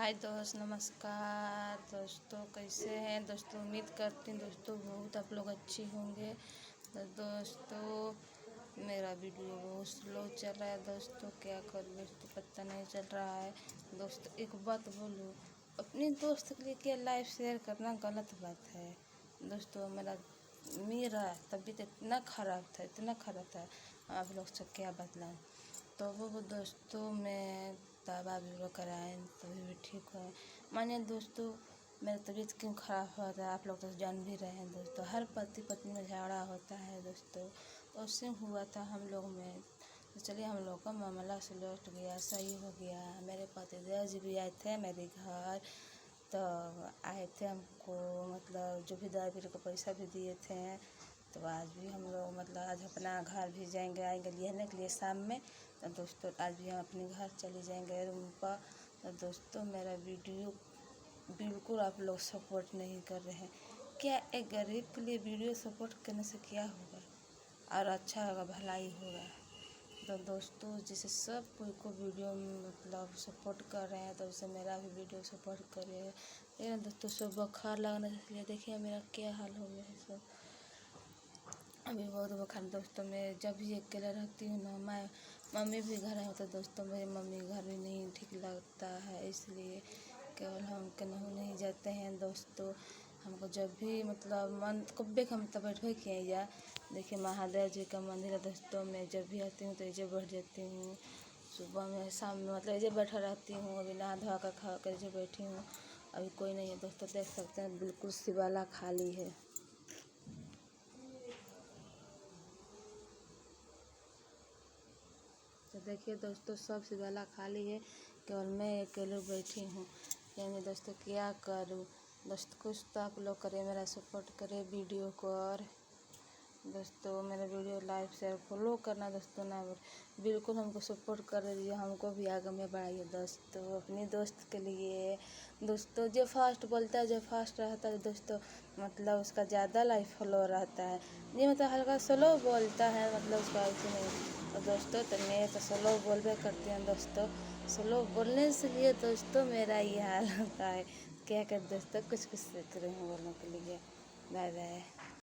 हाय दोस्त, नमस्कार दोस्तों। कैसे हैं दोस्तों? उम्मीद करती हूँ दोस्तों बहुत आप लोग अच्छे होंगे। तो दोस्तों मेरा वीडियो बहुत स्लो चल रहा है दोस्तों, क्या करूँ दोस्तों, पता नहीं चल रहा है। दोस्तों एक बात बोलूँ, अपने दोस्त के लिए क्या लाइव शेयर करना गलत बात है दोस्तों। मेरा तबीयत इतना ख़राब था, आप लोग से क्या बतलाऊँ। तो वो दोस्तों मैं दवा भी वो कराएँ तभी भी ठीक हुआ। मानिए दोस्तों मेरा तबीयत क्यों ख़राब हुआ था, आप लोग तो जान भी रहे हैं दोस्तों। हर पति पत्नी में झगड़ा होता है दोस्तों, तो उससे हुआ था हम लोग में। तो चलिए हम लोग का मामला सुलझ गया, सही हो गया। मेरे पतिदेव जी भी आए थे मेरे घर, तो आए थे हमको मतलब जो भी दवा बीरो का पैसा भी दिए थे। तो आज भी हम लोग आज अपना घर भी आएंगे लेने के लिए शाम में। तो दोस्तों आज भी हम अपने घर चले जाएंगे रूम पर। तो दोस्तों मेरा वीडियो बिल्कुल आप लोग सपोर्ट नहीं कर रहे हैं। क्या एक गरीब के लिए वीडियो सपोर्ट करने से क्या होगा और अच्छा होगा, भलाई होगा। तो दोस्तों जैसे सब कोई को वीडियो सपोर्ट कर रहे हैं, तो उससे मेरा भी वीडियो सपोर्ट करिए। लेकिन दोस्तों सब बुखार लगने से इसलिए देखिए मेरा क्या हाल हो गया है। सब अभी बहुत बुखार दोस्तों। मैं जब भी अकेले रहती हूँ ना, मैं मम्मी भी घर है तो दोस्तों मेरी मम्मी घर भी नहीं ठीक लगता है, इसलिए केवल हम कहीं नहीं जाते हैं दोस्तों। हमको जब भी मन कब्बे हम तब बैठे किए या देखिए महादेव जी का मंदिर है दोस्तों। मैं जब भी आती हूँ तो ऐसे बैठ जाती हूँ, सुबह में शाम में ऐसे बैठा रहती हूँ। अभी नहा धोआ कर खा कर ऐसे बैठी हूँ। अभी कोई नहीं है दोस्तों, देख सकते हैं बिल्कुल शिवाला खाली है। तो देखिए दोस्तों सब शिवाला खाली है, केवल मैं अकेले बैठी हूँ। यानी दोस्तों क्या करूँ दोस्तों, कुछ तो आप लोग करें, मेरा सपोर्ट करें वीडियो को। और दोस्तों मेरा वीडियो लाइक शेयर फॉलो करना दोस्तों ना बिल्कुल हमको सपोर्ट कर दीजिए, हमको भी आगे में बढ़ाइए दोस्तों। अपनी दोस्त के लिए दोस्तों जो फास्ट बोलता है, जो फास्ट रहता है दोस्तों उसका ज़्यादा लाइक फॉलो रहता है। ये हल्का स्लो बोलता है उसका ऐसे नहीं। तो दोस्तों तो मैं तो स्लो बोलबे करती हूँ दोस्तों। स्लो बोलने से लिए दोस्तों मेरा ये हाल होता है। क्या कर दोस्तों, कुछ सीख रही हूँ बोलने के लिए। Bye bye.